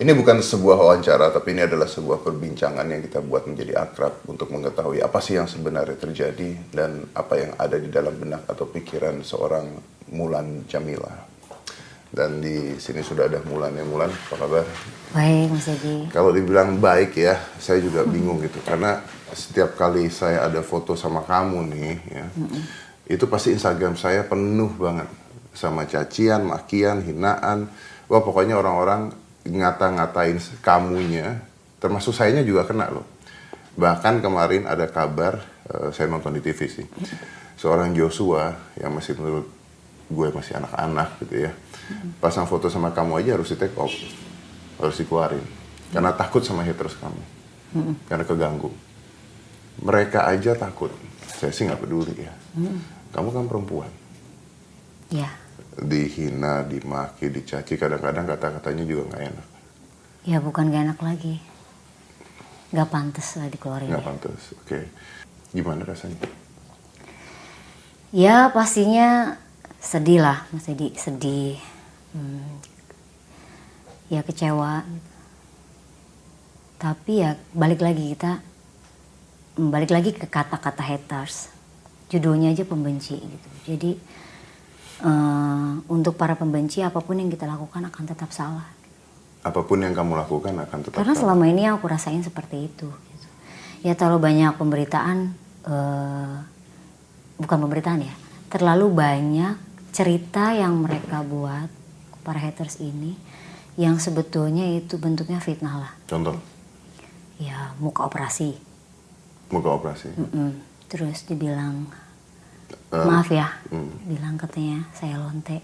Ini bukan sebuah wawancara, tapi ini adalah sebuah perbincangan yang kita buat menjadi akrab untuk mengetahui apa sih yang sebenarnya terjadi dan apa yang ada di dalam benak atau pikiran seorang Mulan Jameela. Dan di sini sudah ada Mulan. Ya Mulan, apa kabar? Baik, Mas Edi. Kalau dibilang baik ya, saya juga bingung gitu. Karena setiap kali saya ada foto sama kamu nih, ya, itu pasti Instagram saya penuh banget sama cacian, makian, hinaan. Wah pokoknya orang-orang ngata-ngatain kamunya, termasuk sayanya juga kena loh. Bahkan kemarin ada kabar, saya nonton di TV sih, seorang Joshua yang masih menurut gue masih anak-anak gitu ya, pasang foto sama kamu aja harus di take off, harus dikeluarin, karena takut sama haters kamu, karena keganggu. Mereka aja takut, saya sih nggak peduli ya. Kamu kan perempuan. Ya. Dihina, dimaki, dicaci, kadang-kadang kata-katanya juga nggak enak. Ya bukan gak enak lagi. Gak pantas lah dikeluarin. Nggak pantas, oke. Gimana rasanya? Ya pastinya sedih lah, Mas Edi. Sedih. Ya kecewa. Tapi ya balik lagi ke kata-kata haters. Judulnya aja pembenci gitu. Jadi untuk para pembenci, apapun yang kita lakukan akan tetap salah. Apapun yang kamu lakukan akan tetap Karena salah. selama ini yang aku rasain seperti itu. Gitu. Ya terlalu banyak pemberitaan, bukan pemberitaan ya, terlalu banyak cerita yang mereka buat, para haters ini, yang sebetulnya itu bentuknya fitnah lah. Contoh? Ya muka operasi. Muka operasi? Terus dibilang, maaf ya, bilang katanya saya lonte.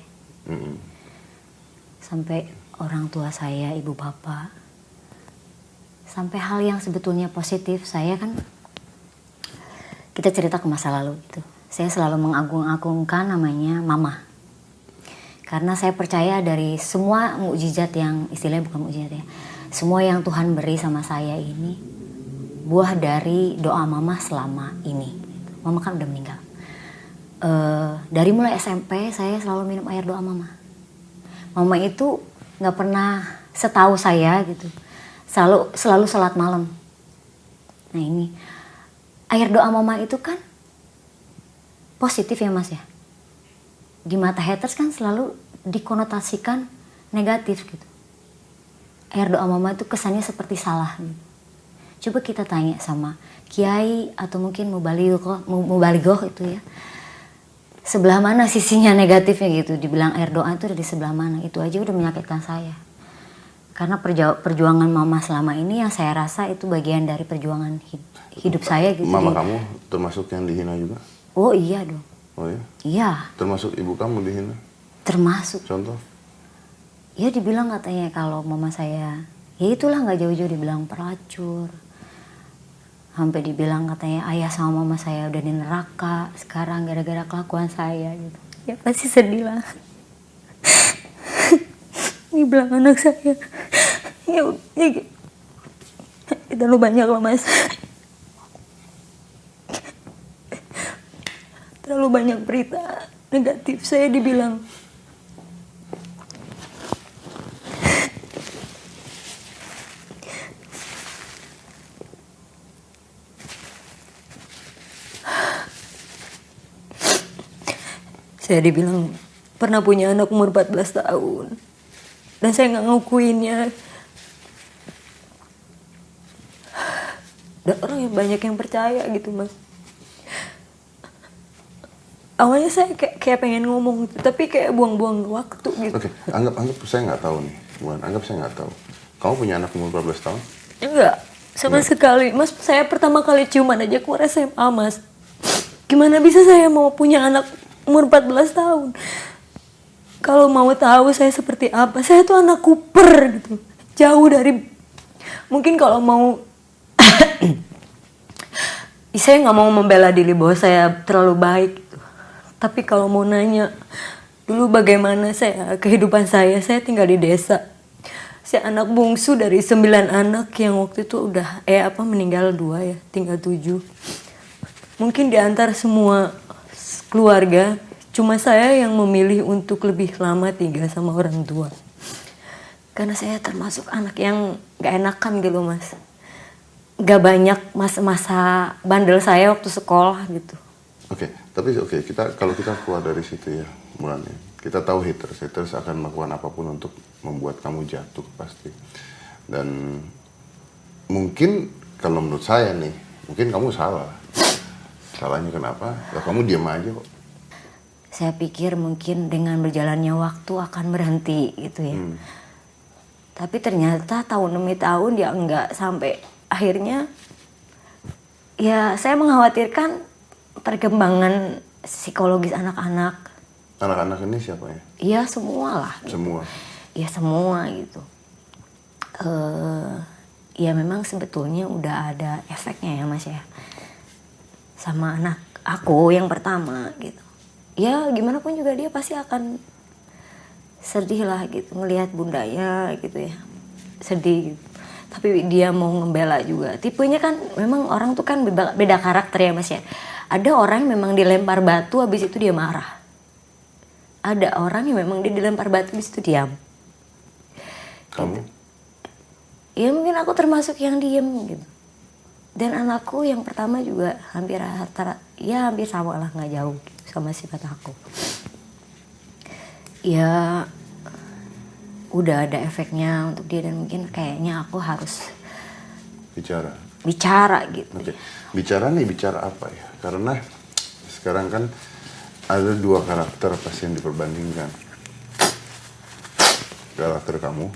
Sampai orang tua saya, ibu bapak, sampai hal yang sebetulnya positif. Saya kan, kita cerita ke masa lalu gitu. Saya selalu mengagung-agungkan namanya mama. Karena saya percaya dari semua mukjizat yang, istilahnya bukan mukjizat ya, semua yang Tuhan beri sama saya ini, buah dari doa mama selama ini. Mama kan udah meninggal. Dari mulai SMP saya selalu minum air doa mama. Mama itu nggak pernah, setahu saya gitu, selalu sholat malam. Nah ini air doa mama itu kan positif ya Mas ya. Di mata haters kan selalu dikonotasikan negatif gitu. Air doa mama itu kesannya seperti salah gitu. Coba kita tanya sama kiai atau mungkin mubalighah itu ya. Sebelah mana sisinya negatifnya gitu, dibilang air doa itu ada di sebelah mana, itu aja udah menyakitkan saya. Karena perjuangan mama selama ini yang saya rasa itu bagian dari perjuangan hidup saya gitu. Mama kamu termasuk yang dihina juga? Oh iya dong. Oh ya? Iya. Termasuk ibu kamu dihina? Termasuk. Contoh? Ya dibilang katanya kalau mama saya, ya itulah gak jauh-jauh dibilang pelacur. Sampai dibilang katanya ayah sama mama saya udah di neraka sekarang gara-gara kelakuan saya gitu. Ya pasti sedih lah. Ini bilang anak saya. Ya terlalu banyak lah Mas. Terlalu banyak berita negatif saya dibilang. Saya dibilang pernah punya anak umur 14 tahun. Dan saya gak ngakuinnya. Ada orang yang banyak yang percaya gitu Mas. Awalnya saya kayak pengen ngomong gitu, tapi kayak buang-buang waktu gitu. Oke, anggap saya nggak tahu nih. Anggap saya nggak tahu. Kamu punya anak umur 14 tahun? Enggak, sama sekali. Mas, saya pertama kali ciuman aja keluar SMA Mas. Gimana bisa saya mau punya anak umur 14 tahun. Kalau mau tahu saya seperti apa, saya tuh anak kuper gitu. Jauh dari, mungkin kalau mau, saya gak mau membela diri bahwa saya terlalu baik gitu. Tapi kalau mau nanya, dulu bagaimana kehidupan saya tinggal di desa. Saya anak bungsu dari 9 anak yang waktu itu udah, meninggal 2 ya, tinggal 7. Mungkin di antara semua keluarga, cuma saya yang memilih untuk lebih lama tinggal sama orang tua. Karena saya termasuk anak yang gak enakan gitu Mas. Gak banyak masa-masa bandel saya waktu sekolah gitu. Tapi kalau kita keluar dari situ ya, Mulan ya. Kita tahu haters akan melakukan apapun untuk membuat kamu jatuh pasti. Dan mungkin kalau menurut saya nih, mungkin kamu salah. Salahnya kenapa? Ya kamu diam aja kok. Saya pikir mungkin dengan berjalannya waktu akan berhenti gitu ya. Tapi ternyata tahun demi tahun dia enggak, sampai akhirnya ya saya mengkhawatirkan perkembangan psikologis anak-anak. Anak-anak ini siapa ya? Iya semua lah. Gitu. Semua? Iya semua gitu. Ya memang sebetulnya udah ada efeknya ya Mas ya. Sama anak aku yang pertama gitu. Ya gimana pun juga dia pasti akan sedih lah gitu ngelihat bundanya gitu ya. Sedih gitu. Tapi dia mau ngebela juga. Tipenya kan memang orang tuh kan beda karakter ya Mas ya. Ada orang yang memang dilempar batu habis itu dia marah. Ada orang yang memang dia dilempar batu habis itu diam. Kamu? Gitu. Ya mungkin aku termasuk yang diem gitu. Dan anakku yang pertama juga hampir sama lah, nggak jauh gitu, sama sifat aku. Ya udah ada efeknya untuk dia dan mungkin kayaknya aku harus bicara gitu. Oke. Bicara apa ya? Karena sekarang kan ada dua karakter pasti yang diperbandingkan. Karakter kamu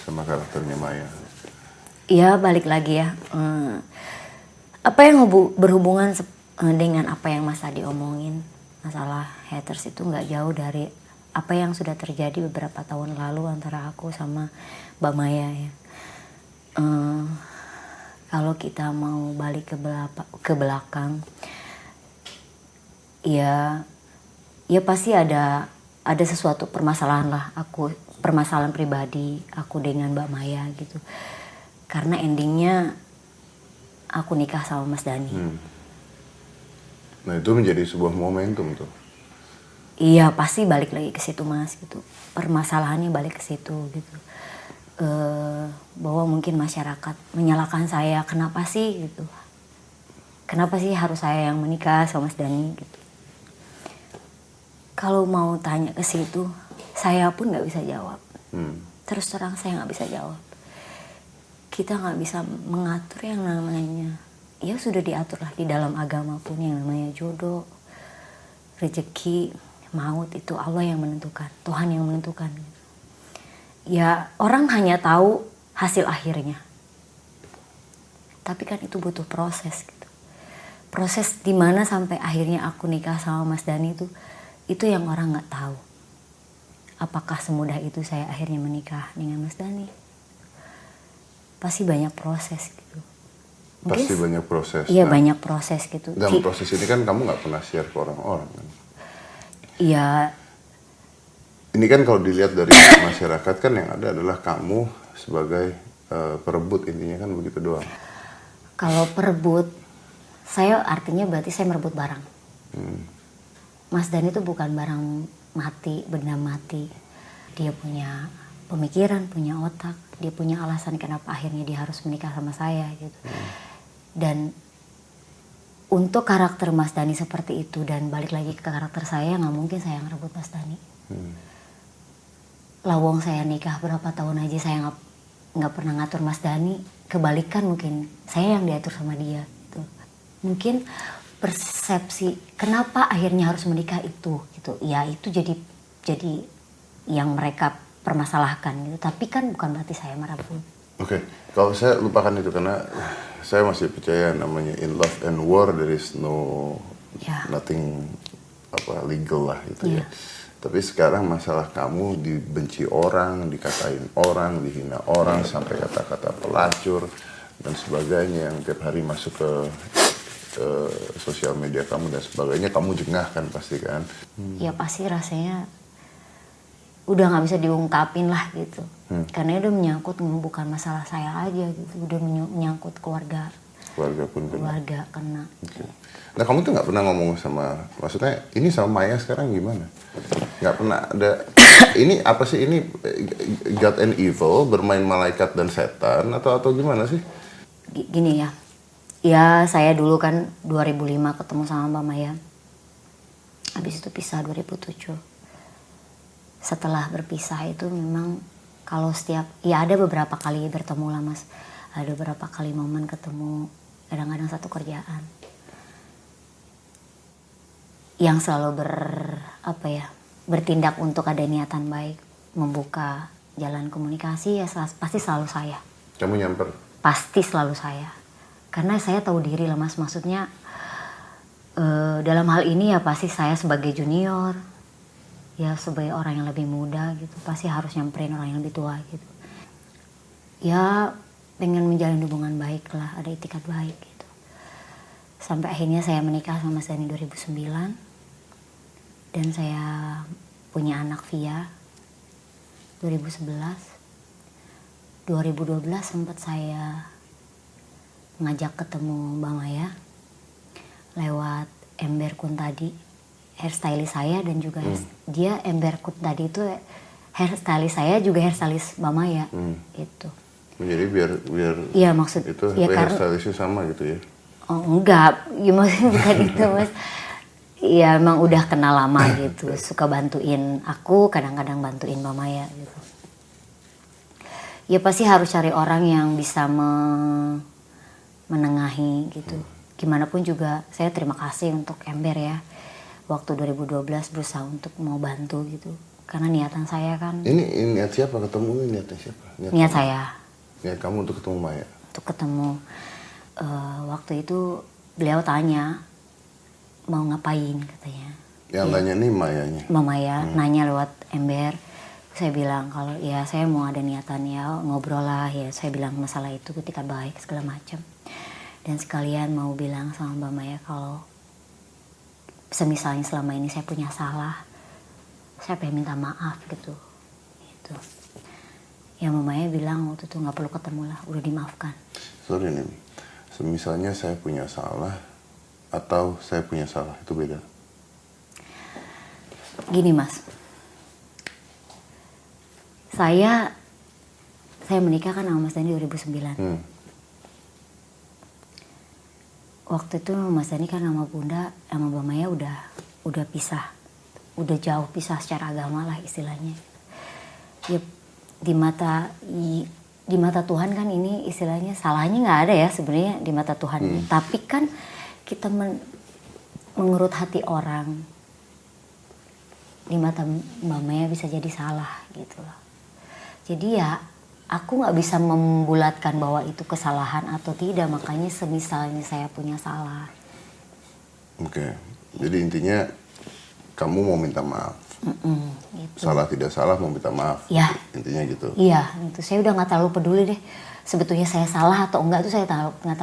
sama karakternya Maya. Iya balik lagi ya. Apa yang berhubungan dengan apa yang Mas tadi omongin, masalah haters itu nggak jauh dari apa yang sudah terjadi beberapa tahun lalu antara aku sama Mbak Maya ya. Kalau kita mau balik ke belakang, ya pasti ada sesuatu permasalahan lah, permasalahan pribadi aku dengan Mbak Maya gitu. Karena endingnya aku nikah sama Mas Dhani. Nah itu menjadi sebuah momentum tuh. Iya pasti balik lagi ke situ Mas gitu. Permasalahannya balik ke situ gitu. Bahwa mungkin masyarakat menyalahkan saya, kenapa sih gitu. Kenapa sih harus saya yang menikah sama Mas Dhani gitu. Kalau mau tanya ke situ, saya pun nggak bisa jawab. Terus terang saya nggak bisa jawab. Kita nggak bisa mengatur yang namanya, ya sudah diatur lah di dalam agama pun yang namanya jodoh, rezeki, maut itu Allah yang menentukan, Tuhan yang menentukan. Ya orang hanya tahu hasil akhirnya, tapi kan itu butuh proses gitu. Proses dimana sampai akhirnya aku nikah sama Mas Dhani itu yang orang nggak tahu. Apakah semudah itu saya akhirnya menikah dengan Mas Dhani? Pasti banyak proses gitu. Mungkin, pasti banyak proses. Iya banyak proses gitu. Dalam proses ini kan kamu nggak pernah share ke orang-orang kan? Iya. Ini kan kalau dilihat dari masyarakat kan yang ada adalah kamu sebagai perebut, intinya kan begitu doang. Kalau perebut, saya artinya berarti saya merebut barang. Mas Dhani itu bukan barang mati, benda mati. Dia punya pemikiran, punya otak, dia punya alasan kenapa akhirnya dia harus menikah sama saya gitu. Dan untuk karakter Mas Dhani seperti itu dan balik lagi ke karakter saya, nggak mungkin saya ngerebut Mas Dhani. Lawong saya nikah berapa tahun aja saya nggak pernah ngatur Mas Dhani. Kebalikan mungkin saya yang diatur sama dia. Gitu. Mungkin persepsi kenapa akhirnya harus menikah itu gitu. Ya itu jadi yang mereka permasalahkan gitu, tapi kan bukan berarti saya marah pun. Oke, kalau saya lupakan itu karena saya masih percaya namanya in love and war there is nothing legal lah itu ya. Tapi sekarang masalah kamu dibenci orang, dikatain orang, dihina orang sampai kata-kata pelacur dan sebagainya yang tiap hari masuk ke sosial media kamu dan sebagainya, kamu jengah kan pasti kan? Ya pasti rasanya udah nggak bisa diungkapin lah gitu, karena udah menyangkut bukan masalah saya aja gitu, udah menyangkut keluarga pun kena. Okay. Nah kamu tuh nggak pernah ngomong sama, maksudnya ini sama Maya sekarang gimana? Nggak pernah ada Ini apa sih ini, God and Evil, bermain malaikat dan setan atau gimana sih? Gini ya. Ya saya dulu kan 2005 ketemu sama Mbak Maya. Habis itu pisah 2007. Setelah berpisah itu memang kalau ya ada beberapa kali bertemu lah Mas. Ada beberapa kali momen ketemu, kadang-kadang satu kerjaan. Yang selalu bertindak untuk ada niatan baik, membuka jalan komunikasi ya pasti selalu saya. Kamu nyamper? Pasti selalu saya. Karena saya tahu diri lah Mas, maksudnya dalam hal ini ya pasti saya sebagai junior, ya sebagai orang yang lebih muda gitu, pasti harus nyamperin orang yang lebih tua gitu. Ya pengen menjalin hubungan baik lah, ada itikat baik gitu. Sampai akhirnya saya menikah sama Mas Dani 2009 dan saya punya anak Via 2011. 2012 sempat saya ngajak ketemu Mbak Maya lewat Ember Kuntadi, hairstylist saya, dan juga dia Ember Kuntadi itu hairstylist saya juga hairstylist Mbak Maya itu. Jadi biar iya maksud itu ya hairstylistnya sama gitu ya? Oh enggak, ya maksudnya bukan itu Mas. Iya emang udah kenal lama gitu, suka bantuin aku, kadang-kadang bantuin Mbak Maya gitu. Ya pasti harus cari orang yang bisa menengahi gitu. Gimana pun juga saya terima kasih untuk Ember ya. Waktu 2012 berusaha untuk mau bantu gitu. Karena niatan saya kan. Ini niat siapa ketemu, ini niatnya siapa? Niat saya. Niat kamu untuk ketemu Maya? Untuk ketemu. Waktu itu beliau tanya mau ngapain katanya. Yang nanya nih Mayanya? Mbak Maya nanya lewat Ember. Saya bilang kalau ya saya mau ada niatan ya ngobrol lah ya. Saya bilang masalah itu ketika baik segala macam. Dan sekalian mau bilang sama Mbak Maya kalau semisalnya selama ini saya punya salah, saya pengen minta maaf gitu. Gitu. Ya Mbak Maya bilang waktu itu nggak perlu ketemu lah, udah dimaafkan. Sorry nih, semisalnya saya punya salah atau saya punya salah itu beda. Gini Mas, saya menikah kan sama Mas Dani 2009. Waktu itu Mas Dani kan sama Bunda, sama Mbak Maya udah pisah, udah jauh pisah secara agama lah istilahnya. Ya di mata Tuhan kan ini istilahnya salahnya nggak ada ya sebenarnya di mata Tuhan. Tapi kan kita mengurut hati orang, di mata Mbak Maya bisa jadi salah gitu loh. Jadi ya aku nggak bisa membulatkan bahwa itu kesalahan atau tidak, makanya semisalnya saya punya salah. Oke, jadi intinya kamu mau minta maaf. Gitu. Salah tidak salah mau minta maaf. Ya. Intinya gitu. Iya, itu saya udah nggak terlalu peduli deh. Sebetulnya saya salah atau enggak itu saya nggak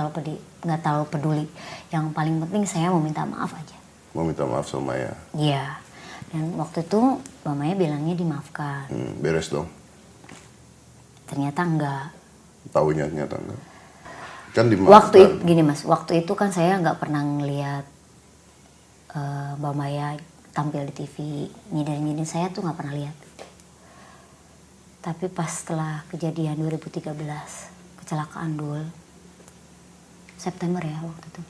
terlalu peduli. Yang paling penting saya mau minta maaf aja. Mau minta maaf sama Maya. Iya. Dan waktu itu Mbak Maya bilangnya dimaafkan. Beres dong. Ternyata enggak. Taunya ternyata enggak. Kan dimaafkan. Gini Mas, waktu itu kan saya nggak pernah ngelihat Mbak Maya tampil di TV, nyindir saya tuh nggak pernah lihat. Tapi pas setelah kejadian 2013, kecelakaan Dul, September ya waktu itu.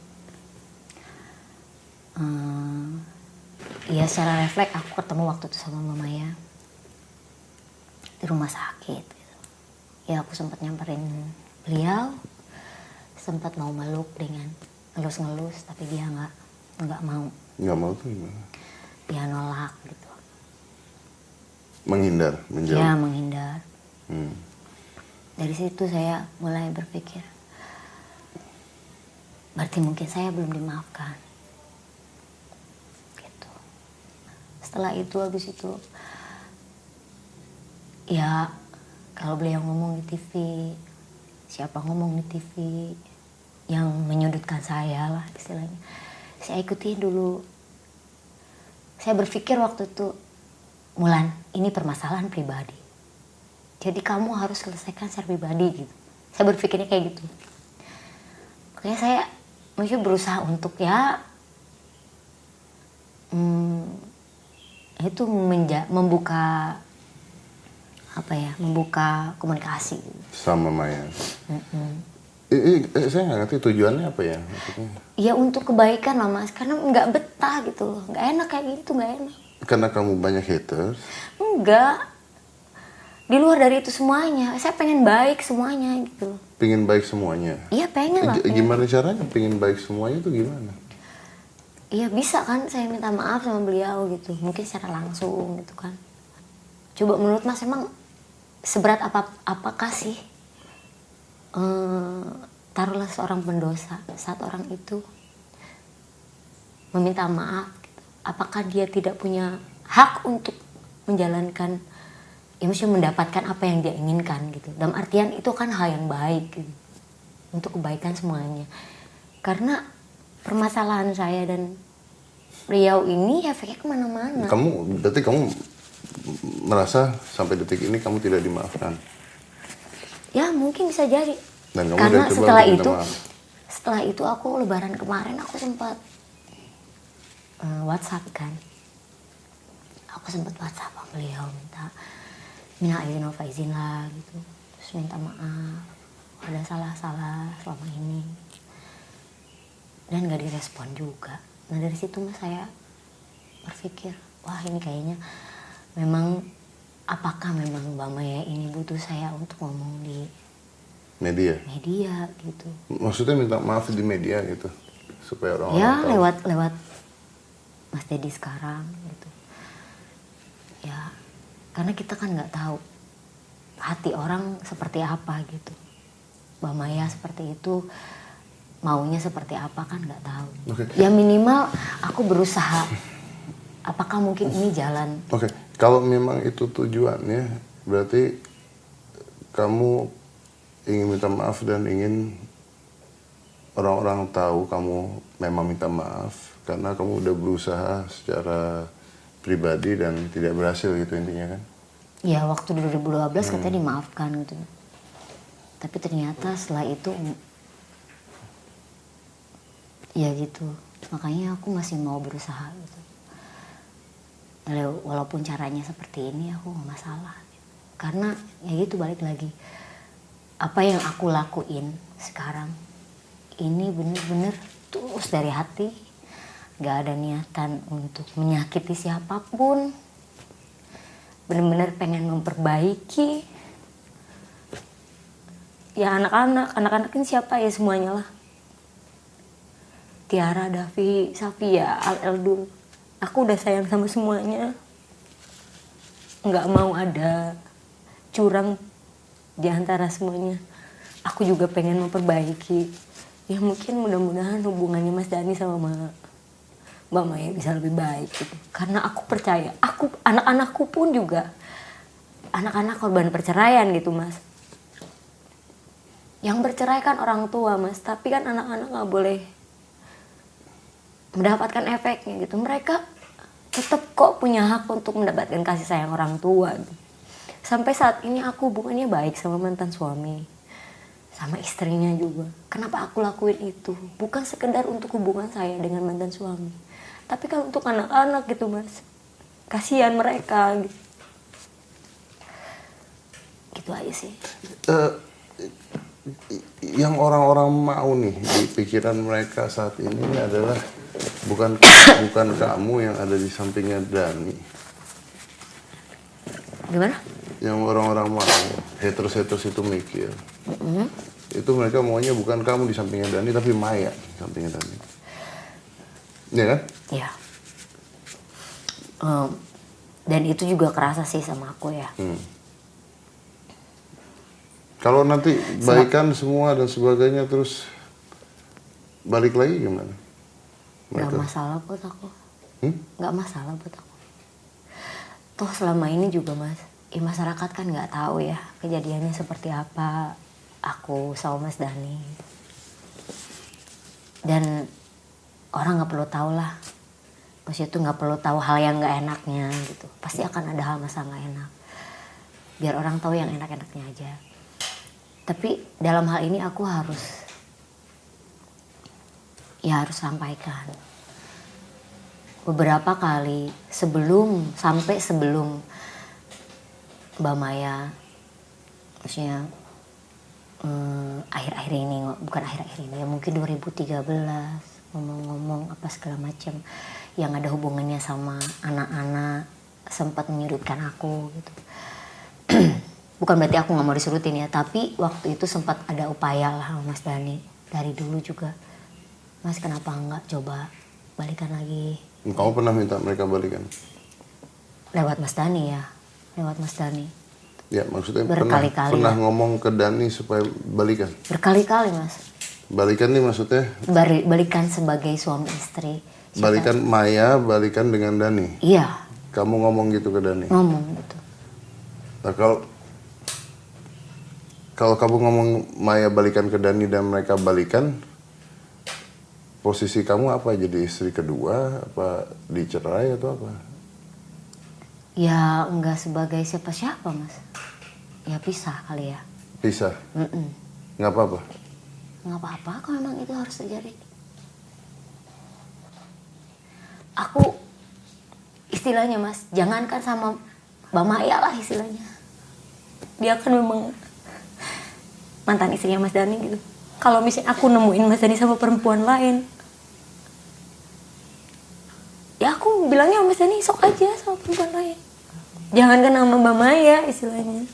Ya secara refleks aku ketemu waktu itu sama Mbak Maya di rumah sakit. Gitu. Ya aku sempat nyamperin beliau, sempat mau meluk dengan ngelus-ngelus, tapi dia nggak mau. Nggak mau tuh gimana? Dia nolak gitu. Menghindar, menjauh. Ya menghindar. Dari situ saya mulai berpikir, berarti mungkin saya belum dimaafkan. Gitu. Setelah itu habis itu, ya kalau beliau ngomong di TV, siapa ngomong di TV yang menyudutkan saya lah istilahnya, saya ikutin dulu. Saya berpikir waktu itu, Mulan, ini permasalahan pribadi. Jadi kamu harus selesaikan secara pribadi gitu. Saya berpikirnya kayak gitu. Makanya saya masih berusaha untuk ya itu membuka membuka komunikasi sama Maya. Saya nggak ngerti tujuannya apa ya maksudnya. Ya untuk kebaikan lah Mas, karena nggak betah gitu loh, nggak enak kayak gitu, nggak enak. Karena kamu banyak haters? Enggak, di luar dari itu semuanya, saya pengen baik semuanya gitu loh. Pengen baik semuanya? Iya pengen lah. Gimana caranya pengen baik semuanya itu gimana? Iya bisa kan saya minta maaf sama beliau gitu, mungkin secara langsung gitu kan. Coba menurut Mas emang seberat apakah sih taruhlah seorang pendosa saat orang itu meminta maaf gitu. Apakah dia tidak punya hak untuk menjalankan, ya maksudnya mendapatkan apa yang dia inginkan gitu. Dalam artian itu kan hal yang baik gitu, untuk kebaikan semuanya. Karena permasalahan saya dan beliau ini efeknya kemana-mana. Berarti kamu merasa sampai detik ini kamu tidak dimaafkan? Ya mungkin bisa jadi. Dan kamu karena coba setelah itu aku lebaran kemarin aku sempat WhatsApp kan. Aku sempat WhatsApp sama beliau minta izin wal faizin lah gitu. Terus minta maaf ada salah-salah selama ini. Dan gak direspon juga. Nah dari situ saya berpikir, wah ini kayaknya memang, apakah memang Mbak Maya ini butuh saya untuk ngomong di media gitu. Maksudnya minta maaf di media gitu supaya orang-orang ya tahu. lewat Mas Dedi sekarang gitu ya, karena kita kan nggak tahu hati orang seperti apa gitu. Mbak Maya seperti itu, maunya seperti apa kan nggak tahu. Ya minimal aku berusaha, apakah mungkin ini jalan. Kalau memang itu tujuannya, berarti kamu ingin minta maaf dan ingin orang-orang tahu kamu memang minta maaf karena kamu udah berusaha secara pribadi dan tidak berhasil gitu intinya kan? Ya waktu 2012 katanya dimaafkan gitu. Tapi ternyata setelah itu ya gitu. Makanya aku masih mau berusaha gitu. Walaupun caranya seperti ini aku gak masalah. Karena ya gitu, balik lagi. Apa yang aku lakuin sekarang ini bener-bener tulus dari hati. Gak ada niatan untuk menyakiti siapapun. Bener-bener pengen memperbaiki. Ya anak-anak ini siapa ya semuanya lah. Tiara, Davi, Safia, Al-Eldul. Aku udah sayang sama semuanya. Nggak mau ada curang di antara semuanya. Aku juga pengen memperbaiki. Ya mungkin mudah-mudahan hubungannya Mas Dhani sama Mbak Maya bisa lebih baik gitu. Karena aku percaya, anak-anakku pun juga anak-anak korban perceraian gitu Mas. Yang bercerai kan orang tua Mas, tapi kan anak-anak nggak boleh mendapatkan efeknya gitu. Mereka tetap kok punya hak untuk mendapatkan kasih sayang orang tua gitu. Sampai saat ini aku hubungannya baik sama mantan suami, sama istrinya juga. Kenapa aku lakuin itu? Bukan sekedar untuk hubungan saya dengan mantan suami, tapi kan untuk anak-anak gitu Mas. Kasihan mereka gitu. Gitu aja sih. Yang orang-orang mau nih di pikiran mereka saat ini adalah bukan kamu yang ada di sampingnya Dhani. Gimana? Yang orang-orang mau, haters itu mikir. Itu mereka maunya bukan kamu di sampingnya Dhani, tapi Maya di sampingnya Dhani. Iya kan? Iya. Dan itu juga kerasa sih sama aku ya. Kalau nanti baikan semua dan sebagainya terus balik lagi gimana? Gak masalah buat aku. Gak masalah buat aku. Toh selama ini juga Mas, masyarakat kan gak tahu ya kejadiannya seperti apa aku sama Mas Dhani. Dan orang gak perlu tahu lah. Maksudnya tuh gak perlu tahu hal yang gak enaknya gitu. Pasti akan ada hal masa gak enak. Biar orang tahu yang enak-enaknya aja. Tapi dalam hal ini aku harus sampaikan. Beberapa kali sebelum Mbak Maya, maksudnya akhir-akhir ini, bukan akhir-akhir ini ya, mungkin 2013 ngomong-ngomong apa segala macam yang ada hubungannya sama anak-anak, sempat menyudutkan aku gitu. Bukan berarti aku nggak mau disurutin ya, tapi waktu itu sempat ada upaya lah sama Mas Dhani dari dulu juga. Mas kenapa nggak coba balikan lagi? Kamu pernah minta mereka balikan? Lewat Mas Dhani ya, lewat Mas Dhani. Ya maksudnya Berkali-kali pernah ya. ngomong ke Dani supaya balikan? Berkali-kali Mas. Balikan nih maksudnya? Balikan sebagai suami istri. Balikan Maya, balikan dengan Dani? Iya. Kamu ngomong gitu ke Dani? Ngomong gitu. Nah kalau kamu ngomong Maya balikan ke Dani dan mereka balikan, posisi kamu apa? Jadi istri kedua? Apa dicerai atau apa? Ya enggak sebagai siapa-siapa Mas. Ya pisah kali ya. Pisah? Nggak apa-apa? Nggak apa-apa kalau memang itu harus terjadi. Aku istilahnya Mas, jangankan sama Mbak Maya lah istilahnya. Dia kan memang mantan istrinya Mas Dhani gitu. Kalau misalnya aku nemuin Mas Dhani sama perempuan lain, ya aku bilangnya Mas Dhani sok aja sama perempuan lain. Jangankan sama Mbak Maya istilahnya.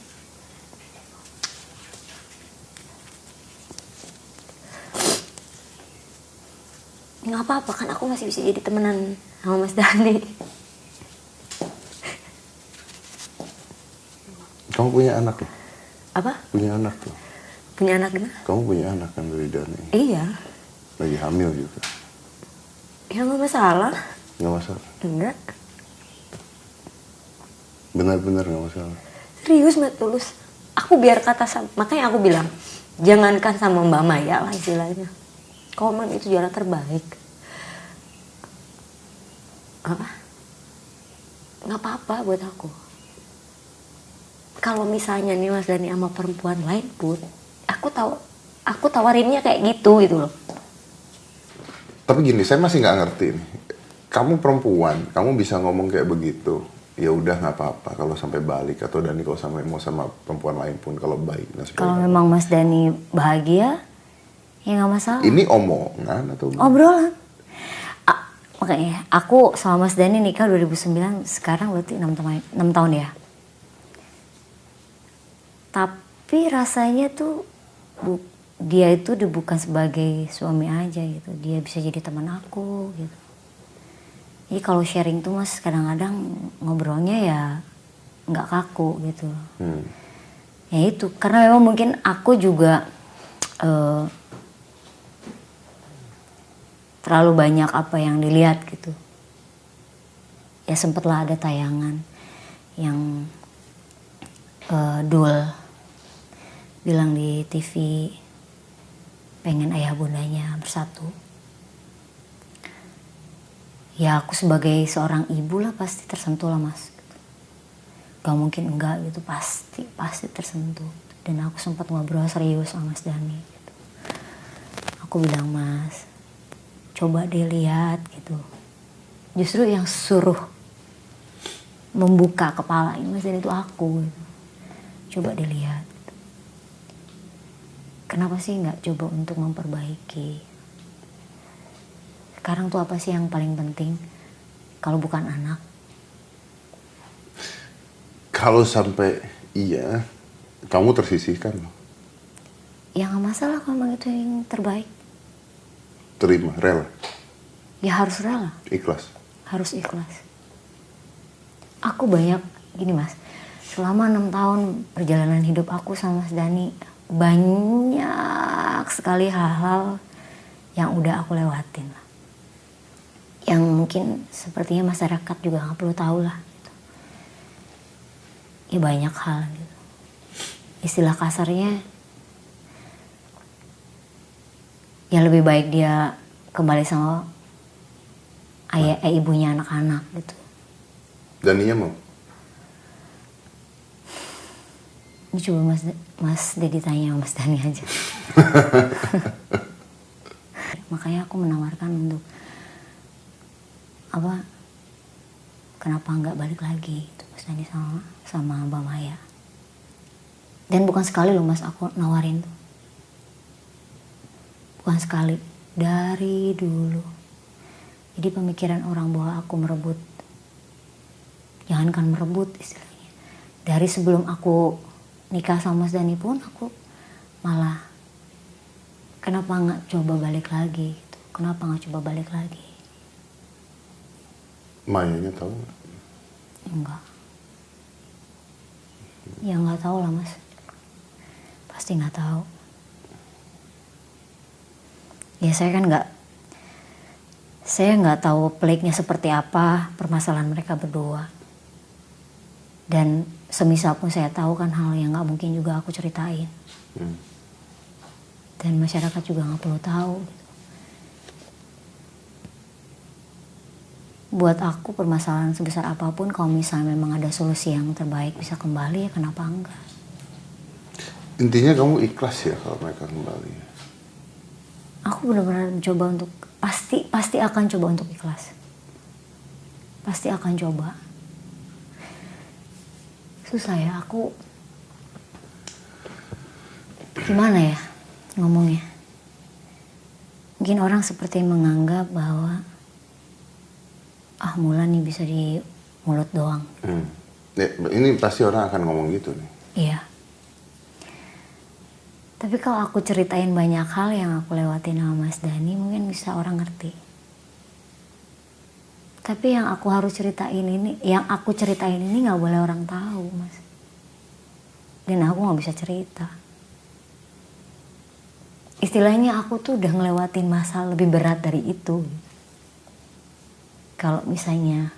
Nggak apa-apa kan aku masih bisa jadi temenan sama Mas Dhani. Kamu punya anak loh? Apa? Punya anak loh? Punya anak gimana? Kamu punya anak kan dari Dani? Iya. Lagi hamil juga? Ya nggak masalah. Nggak masalah? Enggak. Benar-benar nggak masalah? Serius Mbak, tulus. Aku biar kata sama, makanya aku bilang jangankan sama Mbak Maya lah istilahnya. Komen itu jalan terbaik. Apa? Nggak apa-apa buat aku. Kalau misalnya nih Mas Dhani sama perempuan lain pun, aku tawarinnya kayak gitu loh. Tapi gini, saya masih nggak ngerti nih. Kamu perempuan, kamu bisa ngomong kayak begitu. Ya udah nggak apa-apa kalau sampai balik, atau Dani kalau sampai mau sama perempuan lain pun kalau baik. Nah, Kalau memang Mas Dhani bahagia, ya nggak masalah. ini omongan atau Obrolan. Makanya aku sama Mas Dhani nikah 2009, sekarang berarti 6 tahun ya. Tapi rasanya tuh dia itu bukan sebagai suami aja gitu. Dia bisa jadi teman aku gitu. Jadi kalau sharing tuh Mas kadang-kadang ngobrolnya ya nggak kaku gitu. Ya itu karena memang mungkin aku juga terlalu banyak apa yang dilihat gitu. Ya sempatlah ada tayangan yang Dul bilang di TV pengen ayah bundanya bersatu. Ya aku sebagai seorang ibu lah pasti tersentuh lah Mas. Gak mungkin enggak gitu, pasti tersentuh. Dan aku sempat ngobrol serius sama Mas Dhani gitu. Aku bilang Mas, coba deh lihat gitu. Justru yang suruh membuka kepala ini Mas Dhani itu aku gitu. Coba dilihat. Kenapa sih nggak coba untuk memperbaiki? Sekarang tuh apa sih yang paling penting? Kalau bukan anak. Kalau sampai iya, kamu tersisihkan loh. Ya nggak masalah kalau memang itu yang terbaik. Terima, rela. Ya harus rela. Ikhlas. Harus ikhlas. Aku banyak, gini Mas. Selama 6 tahun perjalanan hidup aku sama Mas Dhani, banyak sekali hal-hal yang udah aku lewatin lah. Yang mungkin sepertinya masyarakat juga gak perlu tahu lah gitu. Ya banyak hal gitu. Istilah kasarnya ya lebih baik dia kembali sama ibunya anak-anak gitu. Daninya mau? Ini coba Mas Dedi tanya sama Mas Dhani aja. Makanya aku menawarkan untuk kenapa nggak balik lagi gitu Mas Dhani sama Mbak Maya. Dan bukan sekali loh Mas aku nawarin tuh. Bukan sekali. Dari dulu. Jadi pemikiran orang bahwa aku merebut. Jangankan merebut istilahnya. Dari sebelum aku nikah sama Mas Dhani pun aku malah kenapa nggak coba balik lagi gitu. Kenapa nggak coba balik lagi? Mayanya tahu nggak? Enggak. Ya nggak tahu lah Mas. Pasti nggak tahu. Ya saya kan nggak tahu peliknya seperti apa permasalahan mereka berdua. Dan semisal pun saya tahu kan hal yang nggak mungkin juga aku ceritain. Dan masyarakat juga nggak perlu tahu. Gitu. Buat aku permasalahan sebesar apapun, kalau misalnya memang ada solusi yang terbaik bisa kembali, ya kenapa enggak? Intinya kamu ikhlas ya kalau mereka kembali. Aku benar-benar mencoba untuk pasti akan coba untuk ikhlas. Pasti akan coba. Susah ya, aku gimana ya ngomongnya? Mungkin orang seperti menganggap bahwa Mulan nih bisa di mulut doang. Ini pasti orang akan ngomong gitu nih. Iya. Tapi kalau aku ceritain banyak hal yang aku lewatin sama Mas Dhani, mungkin bisa orang ngerti. Tapi yang aku ceritain ini nggak boleh orang tahu, Mas. Dan aku nggak bisa cerita. Istilahnya aku tuh udah ngelewatin masa lebih berat dari itu. Kalau misalnya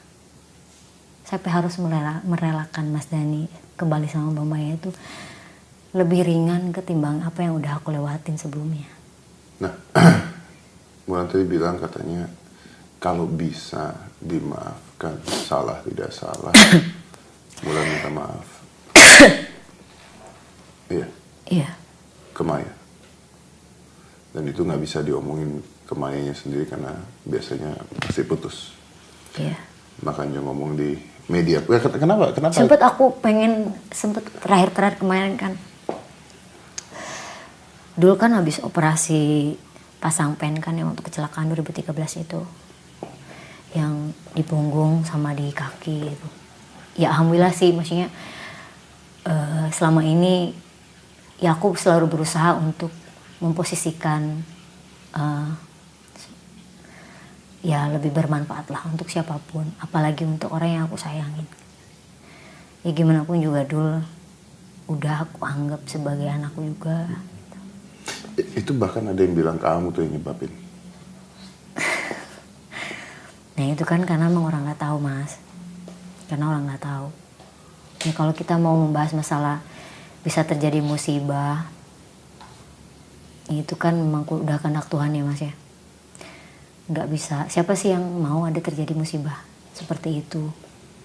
sampai harus merelakan Mas Dhani kembali sama Mbak Maya itu lebih ringan ketimbang apa yang udah aku lewatin sebelumnya. Nah, Bulan tadi bilang katanya kalau bisa dimaafkan, salah tidak salah, Bulan minta maaf. Iya. Iya. Ke Maya. Dan itu nggak bisa diomongin ke Mayanya sendiri karena biasanya pasti putus. Iya. Makanya ngomong di media. Kenapa? Sempet terakhir kemarin kan. Dulu kan habis operasi pasang pen kan yang untuk kecelakaan 2013 itu. Yang di punggung sama di kaki gitu. Ya alhamdulillah sih, maksudnya selama ini ya aku selalu berusaha untuk memposisikan ya lebih bermanfaat lah untuk siapapun, apalagi untuk orang yang aku sayangin. Ya gimana pun juga dulu udah aku anggap sebagai anakku juga. Itu bahkan ada yang bilang kamu tuh yang nyebabin. Nah itu kan karena emang orang nggak tahu Mas, karena orang nggak tahu. Ya kalau kita mau membahas masalah bisa terjadi musibah, itu kan memang udah kehendak Tuhan ya Mas ya. Nggak bisa, siapa sih yang mau ada terjadi musibah seperti itu,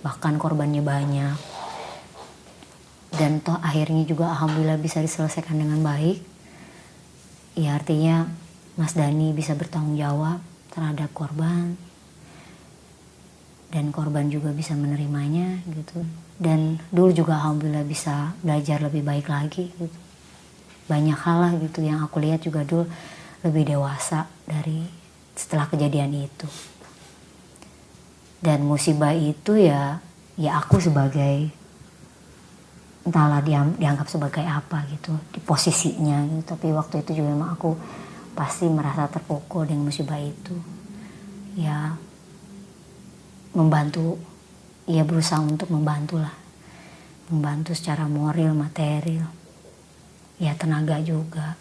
bahkan korbannya banyak. Dan toh akhirnya juga alhamdulillah bisa diselesaikan dengan baik. Ya artinya Mas Dhani bisa bertanggung jawab terhadap korban. Dan korban juga bisa menerimanya gitu. Dan dulu juga alhamdulillah bisa belajar lebih baik lagi gitu. Banyak hal lah gitu yang aku lihat juga dulu lebih dewasa dari setelah kejadian itu. Dan musibah itu ya aku sebagai entahlah dianggap sebagai apa gitu di posisinya gitu. Tapi waktu itu juga memang aku pasti merasa terpukul dengan musibah itu. Ya membantu, ya berusaha untuk membantu lah, membantu secara moral, material, ya tenaga juga,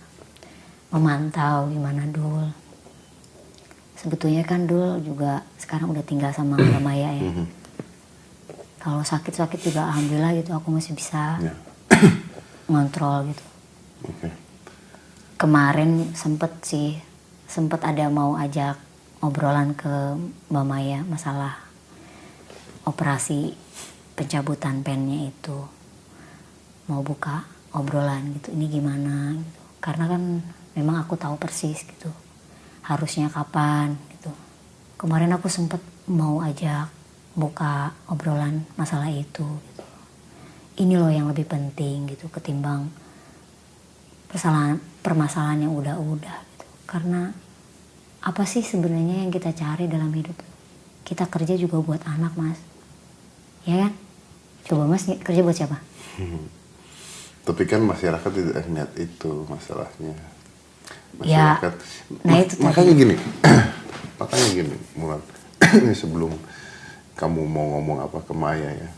memantau gimana Dul. Sebetulnya kan Dul juga sekarang udah tinggal sama Mbak Maya ya. Kalau sakit-sakit juga alhamdulillah gitu aku masih bisa ngontrol gitu. Okay. Kemarin sempet ada mau ajak obrolan ke Mbak Maya masalah operasi pencabutan pennya itu. Mau buka obrolan gitu, ini gimana gitu. Karena kan memang aku tahu persis gitu. Harusnya kapan gitu. Kemarin aku sempet mau ajak buka obrolan masalah itu gitu. ini loh yang lebih penting gitu ketimbang permasalahan yang udah-udah gitu. Karena apa sih sebenarnya yang kita cari dalam hidup? Kita kerja juga buat anak, Mas. Ya kan? Coba Mas kerja buat siapa? Tapi kan masyarakat tidak lihat itu masalahnya. Ya, Masyarakat, nah itu makanya tadi. gini, makanya gini, Mulan. Ini sebelum kamu mau ngomong apa ke Maya ya,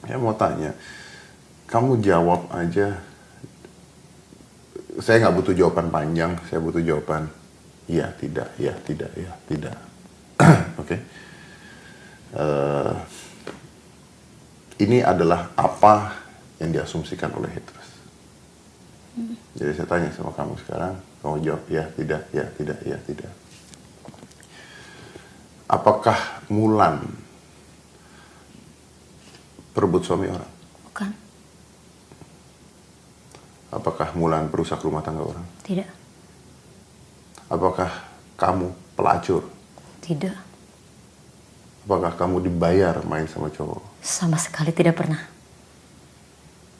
ya mau tanya, kamu jawab aja. Saya nggak butuh jawaban panjang, saya butuh jawaban ya tidak, ya tidak, ya tidak. Oke. Ini adalah apa yang diasumsikan oleh haters. Jadi saya tanya sama kamu sekarang, kamu jawab ya tidak, ya tidak, ya tidak. Apakah Mulan perebut suami orang? Bukan. Apakah Mulan perusak rumah tangga orang? Tidak. Apakah kamu pelacur? Tidak. Apakah kamu dibayar main sama cowok? Sama sekali tidak pernah.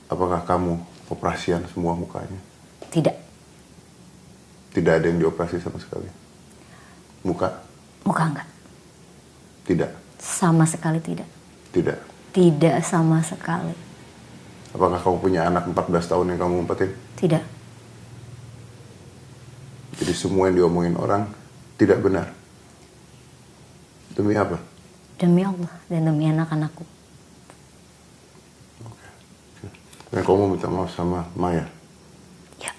Apakah kamu operasian semua mukanya? Tidak. Tidak ada yang dioperasi sama sekali? Muka? Muka enggak. Tidak? Sama sekali tidak. Tidak? Tidak sama sekali. Apakah kamu punya anak 14 tahun yang kamu umpetin? Tidak. Jadi semua yang diomongin orang tidak benar? Demi apa? Demi Allah dan demi anak-anakku. Oke. Dan kamu minta maaf sama Maya? Ya.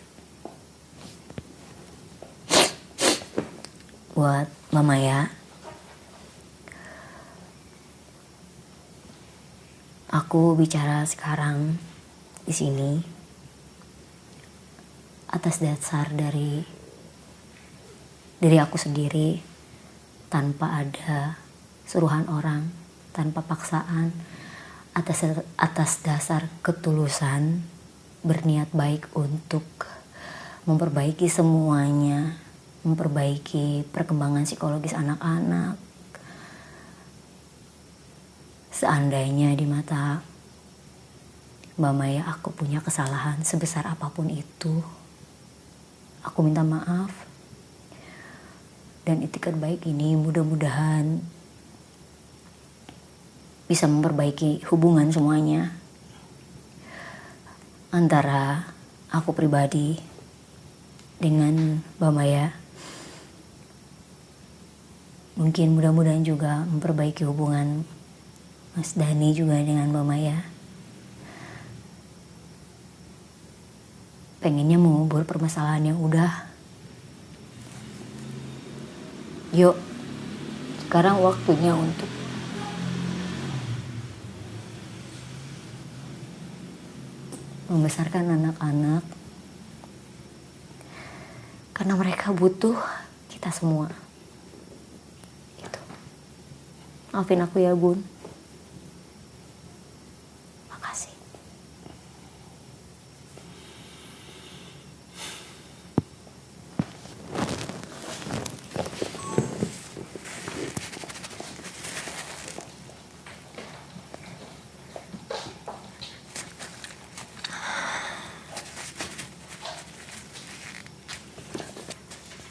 Buat Mama ya. Aku bicara sekarang di sini atas dasar dari aku sendiri, tanpa ada suruhan orang, tanpa paksaan, atas dasar ketulusan, berniat baik untuk memperbaiki semuanya, memperbaiki perkembangan psikologis anak-anak. Seandainya di mata Mbak Maya aku punya kesalahan sebesar apapun itu, aku minta maaf. Dan itikat baik ini mudah-mudahan bisa memperbaiki hubungan semuanya antara aku pribadi dengan Mbak Maya. Mungkin mudah-mudahan juga memperbaiki hubungan Mas Dhani juga dengan Mbak Maya. Pengennya mengubur permasalahan yang udah. Yuk, sekarang waktunya untuk membesarkan anak-anak. Karena mereka butuh kita semua. Gitu. Maafin aku ya, Bun. Makasih.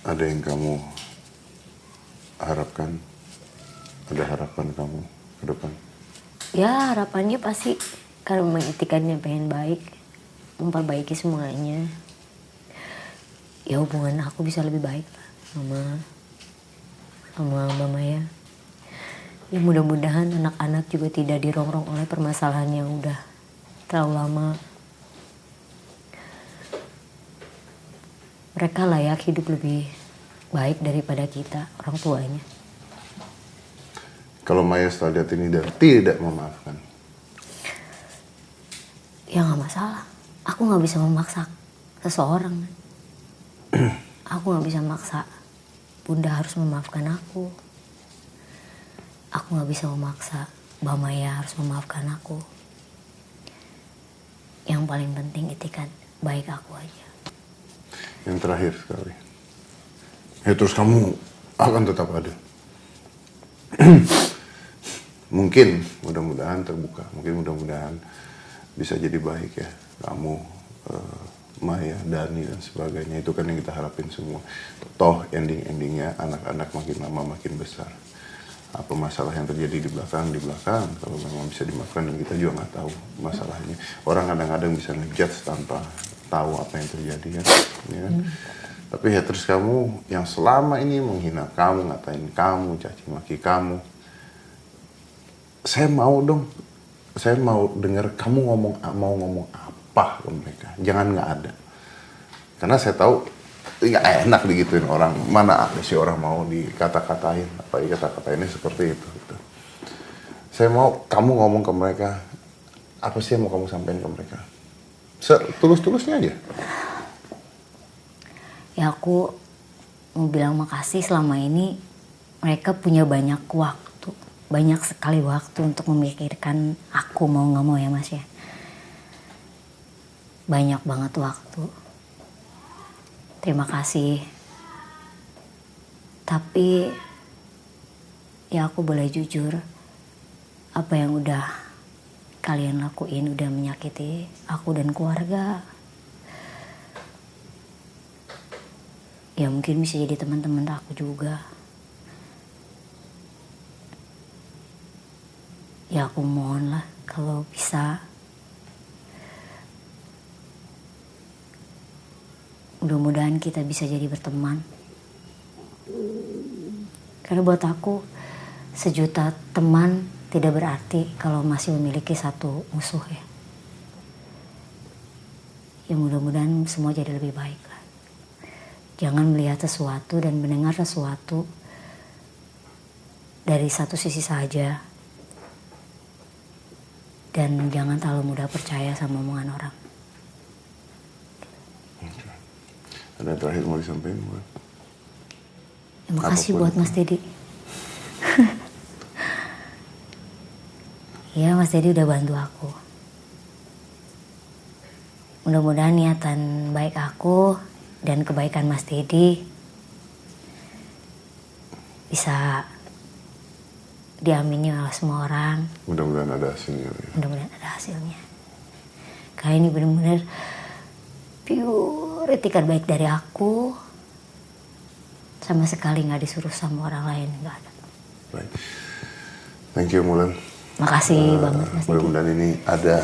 Ada yang kamu harapkan? Ada harapan kamu ke depan? Ya harapannya pasti kalau memang etikannya pengen baik, memperbaiki semuanya. Ya hubungan aku bisa lebih baik lah sama Mbak Maya. Ya mudah-mudahan anak-anak juga tidak dirongrong oleh permasalahan yang udah terlalu lama. Mereka layak hidup lebih baik daripada kita, orang tuanya. Kalau Maya setelah lihat ini dan tidak memaafkan? Ya gak masalah. Aku gak bisa memaksa seseorang. Aku gak bisa maksa Bunda harus memaafkan aku. Aku gak bisa memaksa Mbak Maya harus memaafkan aku. Yang paling penting itikat baik aku aja. Yang terakhir sekali. Ya terus kamu akan tetap ada. Mungkin mudah-mudahan terbuka. Mungkin mudah-mudahan bisa jadi baik ya. Kamu, Maya, Dani dan sebagainya, itu kan yang kita harapin semua. Toh ending-endingnya anak-anak makin lama makin besar. Apa masalah yang terjadi di belakang kalau memang bisa dimaafkan, dan kita juga nggak tahu masalahnya. Orang kadang-kadang bisa ngejudge tanpa tahu apa yang terjadi kan, ya kan? Tapi ya terus kamu yang selama ini menghina kamu, ngatain kamu, caci maki kamu, saya mau dengar kamu mau ngomong apa ke mereka. Jangan nggak ada, karena saya tahu nggak enak digituin orang. Mana ada sih orang mau dikata-katain, apalagi kata-katainnya seperti itu gitu. Saya mau kamu ngomong ke mereka, apa sih yang mau kamu sampaikan ke mereka, setulus-tulusnya aja. Ya aku mau bilang makasih, selama ini mereka punya banyak waktu, banyak sekali waktu untuk memikirkan aku mau nggak mau ya Mas ya. Banyak banget waktu. Terima kasih. Tapi ya aku boleh jujur, apa yang udah kalian lakuin udah menyakiti aku dan keluarga. Ya mungkin bisa jadi teman-teman aku juga. Ya aku mohon lah kalau bisa mudah-mudahan kita bisa jadi berteman. Karena buat aku 1.000.000 teman tidak berarti kalau masih memiliki satu musuh ya. Ya mudah-mudahan semua jadi lebih baik lah. Jangan melihat sesuatu dan mendengar sesuatu dari satu sisi saja. Dan jangan terlalu mudah percaya sama omongan orang. Ada yang terakhir mau disampaikan? Terima kasih buat Mas Dedi. Ya Mas Dedi udah bantu aku. Mudah-mudahan niatan baik aku dan kebaikan Mas Dedi bisa diamini oleh semua orang. Mudah-mudahan ada hasilnya. Ya. Mudah-mudahan ada hasilnya. Kayak ini benar-benar pure etikat baik dari aku. Sama sekali nggak disuruh sama orang lain, nggak ada. Baik. Thank you Mulan. Makasih banget Mas Dedi. Mudah-mudahan ini ada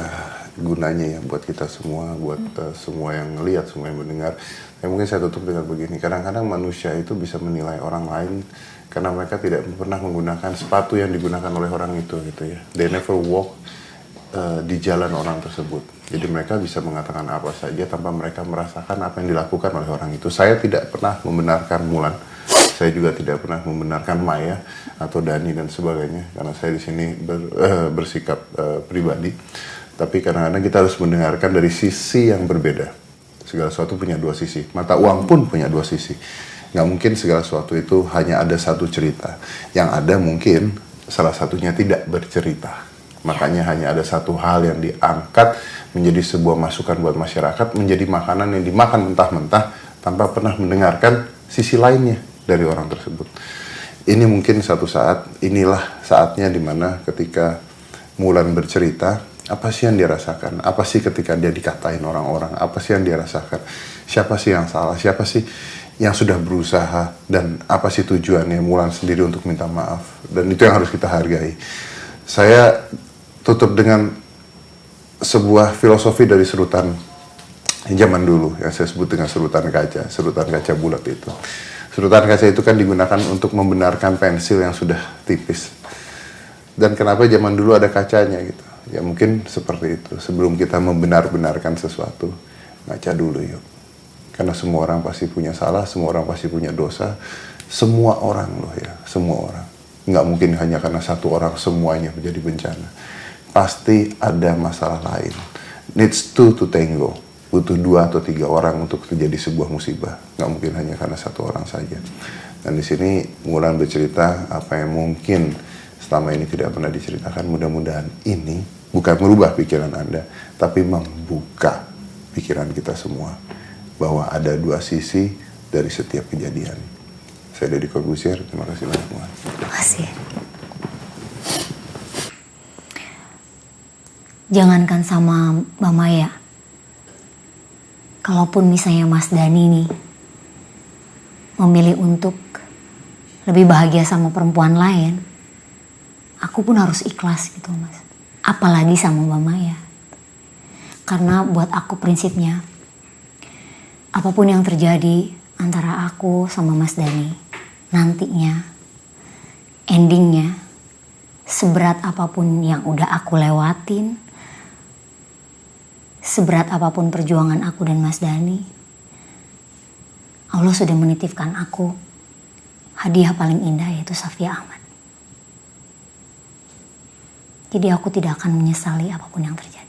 gunanya ya buat kita semua, buat semua yang ngelihat, semua yang mendengar. Mungkin saya tutup dengan begini. Kadang-kadang manusia itu bisa menilai orang lain karena mereka tidak pernah menggunakan sepatu yang digunakan oleh orang itu gitu ya. They never walk di jalan orang tersebut. Jadi mereka bisa mengatakan apa saja tanpa mereka merasakan apa yang dilakukan oleh orang itu. Saya tidak pernah membenarkan Mulan. Saya juga tidak pernah membenarkan Maya atau Dani dan sebagainya karena saya di sini bersikap pribadi. Tapi kadang-kadang kita harus mendengarkan dari sisi yang berbeda. Segala sesuatu punya dua sisi. Mata uang pun punya dua sisi. Nggak mungkin segala sesuatu itu hanya ada satu cerita. Yang ada mungkin salah satunya tidak bercerita. Makanya hanya ada satu hal yang diangkat menjadi sebuah masukan buat masyarakat, menjadi makanan yang dimakan mentah-mentah tanpa pernah mendengarkan sisi lainnya dari orang tersebut. Ini mungkin satu saat, inilah saatnya dimana ketika Mulan bercerita, apa sih yang dia rasakan? Apa sih ketika dia dikatain orang-orang? Apa sih yang dia rasakan? Siapa sih yang salah? Siapa sih yang sudah berusaha? Dan apa sih tujuannya Mulan sendiri untuk minta maaf? Dan itu yang harus kita hargai. Saya tutup dengan sebuah filosofi dari serutan zaman dulu yang saya sebut dengan serutan kaca bulat itu. Serutan kaca itu kan digunakan untuk membenarkan pensil yang sudah tipis. Dan kenapa zaman dulu ada kacanya gitu? Ya mungkin seperti itu. Sebelum kita membenar-benarkan sesuatu, ngaca dulu yuk. Karena semua orang pasti punya salah, semua orang pasti punya dosa. Semua orang loh ya, semua orang. Nggak mungkin hanya karena satu orang semuanya menjadi bencana. Pasti ada masalah lain. Needs two to tango. Butuh 2 atau 3 orang untuk terjadi sebuah musibah. Nggak mungkin hanya karena satu orang saja. Dan di sini Mulan bercerita apa yang mungkin selama ini tidak pernah diceritakan. Mudah-mudahan ini bukan merubah pikiran Anda, tapi membuka pikiran kita semua bahwa ada dua sisi dari setiap kejadian. Saya Deddy Corbuzier, terima kasih banyak. Terima kasih. Jangankan sama Mbak Maya, kalaupun misalnya Mas Dhani nih memilih untuk lebih bahagia sama perempuan lain, aku pun harus ikhlas gitu Mas. Apalagi sama Mbak Maya. Karena buat aku prinsipnya, apapun yang terjadi antara aku sama Mas Dhani, nantinya, endingnya, seberat apapun yang udah aku lewatin, seberat apapun perjuangan aku dan Mas Dhani, Allah sudah menitipkan aku hadiah paling indah, yaitu Safia Ahmad. Jadi aku tidak akan menyesali apapun yang terjadi.